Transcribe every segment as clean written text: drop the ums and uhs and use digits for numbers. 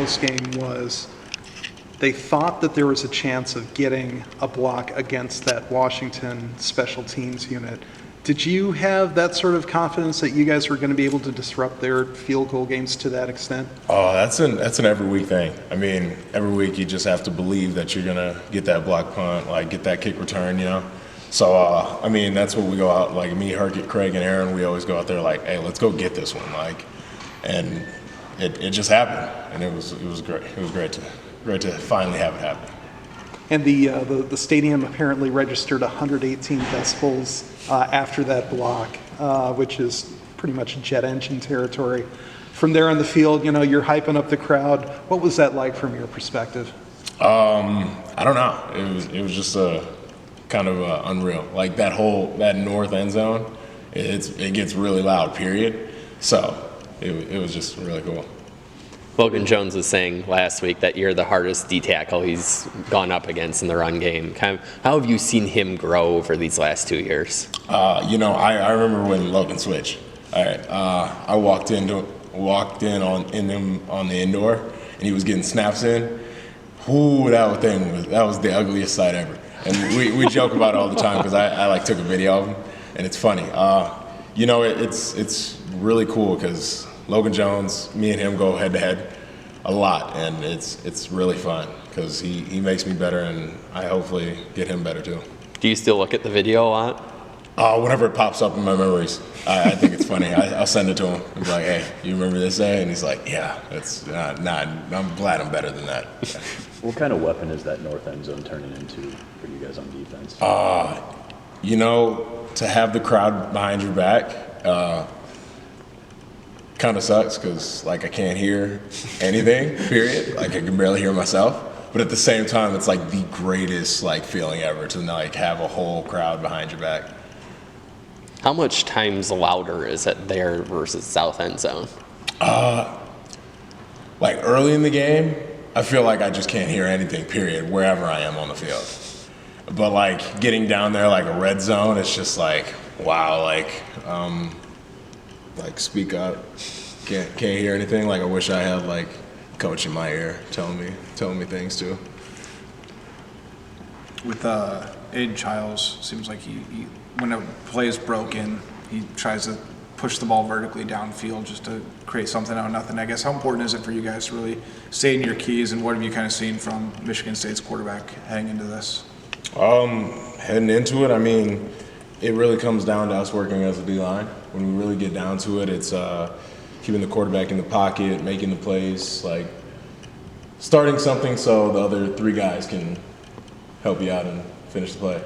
this game was they thought that there was a chance of getting a block against that Washington special teams unit. Did you have that sort of confidence that you guys were going to be able to disrupt their field goal games to that extent? Oh, that's an every week thing. I mean, every week you just have to believe that you're going to get that block punt, like get that kick return, you know? So, I mean, that's what we go out, like me, Herkett, Craig, and Aaron, we always go out there like, hey, let's go get this one. Like, and it just happened, and it was great. It was great to finally have it happen. And the stadium apparently registered 118 decibels after that block, which is pretty much jet engine territory. From there on the field, you know, you're hyping up the crowd. What was that like from your perspective? I don't know. It was just kind of unreal. Like that north end zone, it gets really loud. Period. So it was just really cool. Logan Jones was saying last week that you're the hardest D tackle he's gone up against in the run game. Kind of, how have you seen him grow over these last 2 years? You know, I remember when Logan switched. All right, I walked in on the indoor, and he was getting snaps in. Ooh, that was the ugliest sight ever. And we joke about it all the time because I like took a video of him, and it's funny. You know, it's really cool because Logan Jones, me and him go head to head a lot, and it's really fun because he makes me better, and I hopefully get him better too. Do you still look at the video a lot? Whenever it pops up in my memories, I think it's funny. I'll send it to him. I'm like, hey, you remember this day? And he's like, yeah, it's I'm glad I'm better than that. Yeah. What kind of weapon is that north end zone turning into for you guys on defense? You know, to have the crowd behind your back kind of sucks because, like, I can't hear anything, period. Like, I can barely hear myself. But at the same time, it's, like, the greatest, like, feeling ever to, like, have a whole crowd behind your back. How much times louder is it there versus south end zone? Like, early in the game, I feel like I just can't hear anything, period, wherever I am on the field. But, like, getting down there, like, a red zone, it's just like, wow, like, speak up. Can't hear anything. Like, I wish I had, like, coach in my ear telling me things too. With Aiden Childs, seems like he when a play is broken, he tries to push the ball vertically downfield just to create something out of nothing. I guess how important is it for you guys to really stay in your keys, and what have you kind of seen from Michigan State's quarterback heading into this? Heading into it, I mean, it really comes down to us working as a D-line. When we really get down to it, it's keeping the quarterback in the pocket, making the plays, like starting something so the other three guys can help you out and finish the play.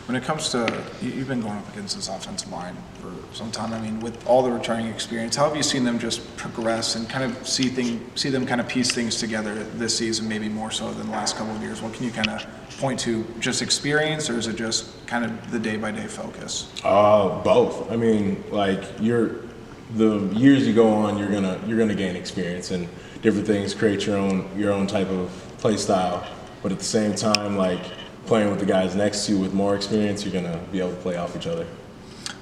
When it comes to, you've been going up against this offensive line for some time. I mean, with all the returning experience, how have you seen them just progress and kind of see them kind of piece things together this season, maybe more so than the last couple of years? What can you kind of point to? Just experience, or is it just kind of the day-by-day focus? Both. I mean, like the years you go on, you're gonna gain experience and different things, create your own type of play style. But at the same time, like playing with the guys next to you with more experience, you're gonna be able to play off each other.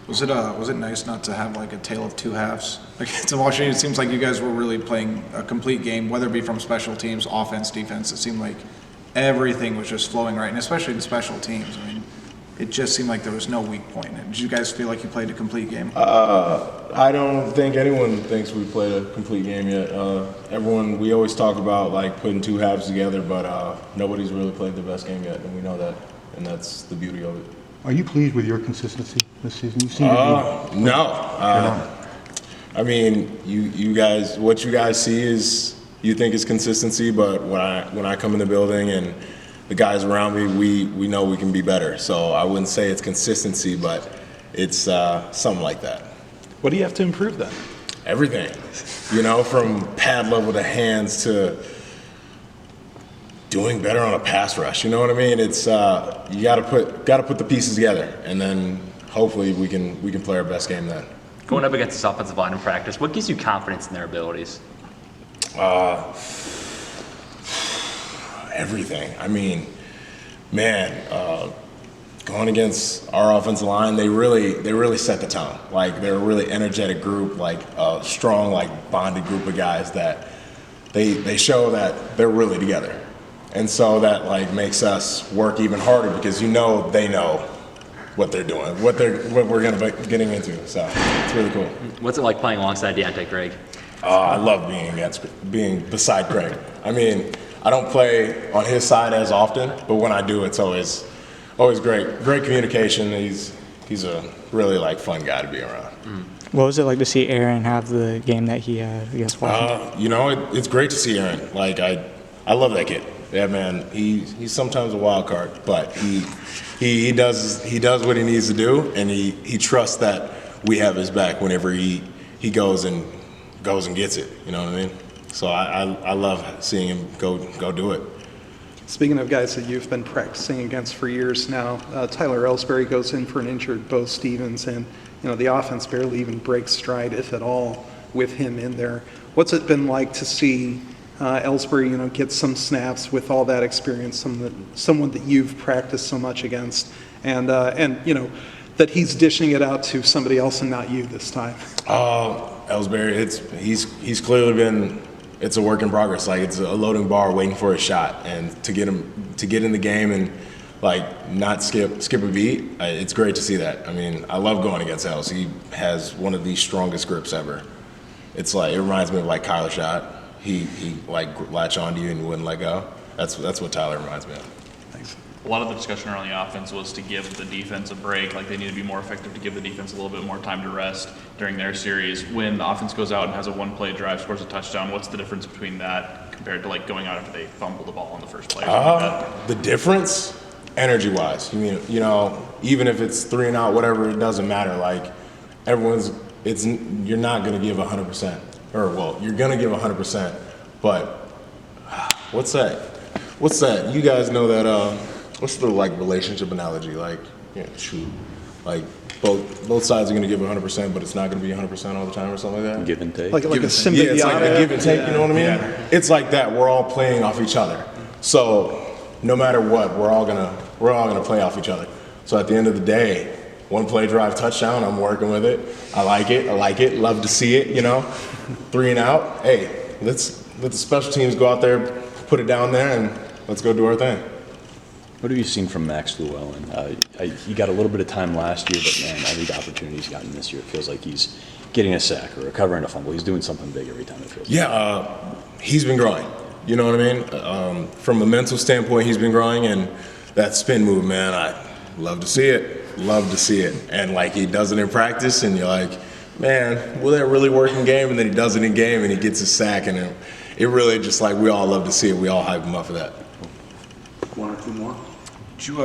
Was it nice not to have like a tale of two halves? Like to Washington, it seems like you guys were really playing a complete game, whether it be from special teams, offense, defense. It seemed like everything was just flowing right, and especially the special teams. I mean, it just seemed like there was no weak point. Did you guys feel like you played a complete game? I don't think anyone thinks we played a complete game yet. We always talk about like putting two halves together, but nobody's really played their best game yet, and we know that, and that's the beauty of it. Are you pleased with your consistency this season? You seem to be. No. I mean, you guys, what you guys see is you think it's consistency, but when I come in the building and the guys around me, we know we can be better. So I wouldn't say it's consistency, but it's something like that. What do you have to improve then? Everything, you know, from pad level to hands to doing better on a pass rush. You know what I mean? It's you got to put the pieces together, and then hopefully we can play our best game then. Going up against this offensive line in practice, what gives you confidence in their abilities? Everything. I mean, man, going against our offensive line, they really set the tone. Like they're a really energetic group, like a strong, like bonded group of guys that they show that they're really together. And so that like makes us work even harder because they know what they're doing, what we're going to be getting into. So it's really cool. What's it like playing alongside Deontay Craig? I love being beside Craig. I mean, I don't play on his side as often, but when I do, it's always great. Great communication. He's a really like fun guy to be around. What was it like to see Aaron have the game that he had against Washington? It's great to see Aaron. Like I love that kid. Yeah, man. He's sometimes a wild card, but he does what he needs to do, and he trusts that we have his back whenever he goes and gets it. You know what I mean? So I love seeing him go do it. Speaking of guys that you've been practicing against for years now, Tyler Ellsbury goes in for an injured Bo Stevens, and the offense barely even breaks stride, if at all, with him in there. What's it been like to see Ellsbury, get some snaps with all that experience, someone that you've practiced so much against, and that he's dishing it out to somebody else and not you this time? Ellsbury, he's clearly been. It's a work in progress. Like it's a loading bar, waiting for a shot, and to get in the game and like not skip a beat. It's great to see that. I mean, I love going against Els. He has one of the strongest grips ever. It's like it reminds me of like Kyler shot. He like latch onto you and you wouldn't let go. That's what Tyler reminds me of. Thanks. A lot of the discussion around the offense was to give the defense a break, like they need to be more effective to give the defense a little bit more time to rest during their series. When the offense goes out and has a one-play drive, scores a touchdown, what's the difference between that compared to like going out after they fumble the ball in the first play? The difference, energy-wise. You mean, even if it's 3 and out, whatever, it doesn't matter. Like you're not going to give 100%, or well, you're going to give 100%, but what's that? You guys know that. What's the like relationship analogy? Like, shoot, like both sides are going to give 100%, but it's not going to be 100% all the time, or something like that. Give and take. Like a symbiotic. Yeah, it's like a give and take. You know what I mean? Yeah. It's like that. We're all playing off each other. So no matter what, we're all gonna play off each other. So at the end of the day, one play drive touchdown. I'm working with it. I like it. Love to see it. 3 and out. Hey, let the special teams go out there, put it down there, and let's go do our thing. What have you seen from Max Llewellyn? He got a little bit of time last year, but man, every opportunity he's gotten this year, it feels like he's getting a sack or recovering a fumble. He's doing something big every time it feels. Yeah, he's been growing. You know what I mean? From a mental standpoint, he's been growing, and that spin move, man, I love to see it. Love to see it. And like he does it in practice, and you're like, man, will that really work in game? And then he does it in game, and he gets a sack, and it really just like we all love to see it. We all hype him up for that. One or two more. Did you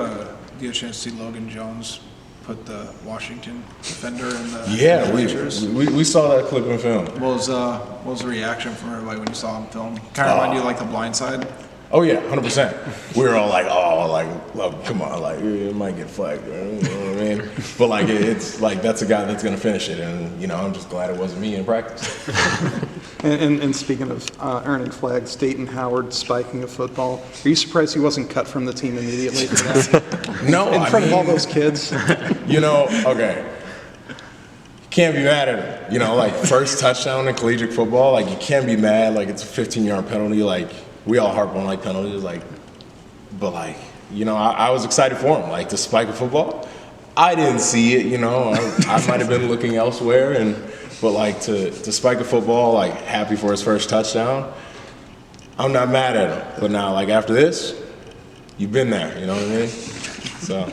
get a chance to see Logan Jones put the Washington defender in the bleachers? we saw that clip in film. What was the reaction from everybody when you saw him film? Kind of remind you of like The Blind Side? Oh yeah, 100%. We were all like, love, come on, like it might get flagged, right? You know what I mean? But like it's like that's a guy that's gonna finish it, and I'm just glad it wasn't me in practice. And speaking of earning flags, Dayton Howard spiking a football. Are you surprised he wasn't cut from the team immediately for that? No, in front of all those kids. Okay. Can't be mad at him. Like first touchdown in collegiate football, like you can't be mad. Like it's a 15-yard penalty. Like we all harp on like penalties, like, but like I was excited for him, like to spike a football. I didn't see it, I might have been looking elsewhere, but like to spike a football, like happy for his first touchdown. I'm not mad at him, but now like after this, you've been there, you know what I mean? So.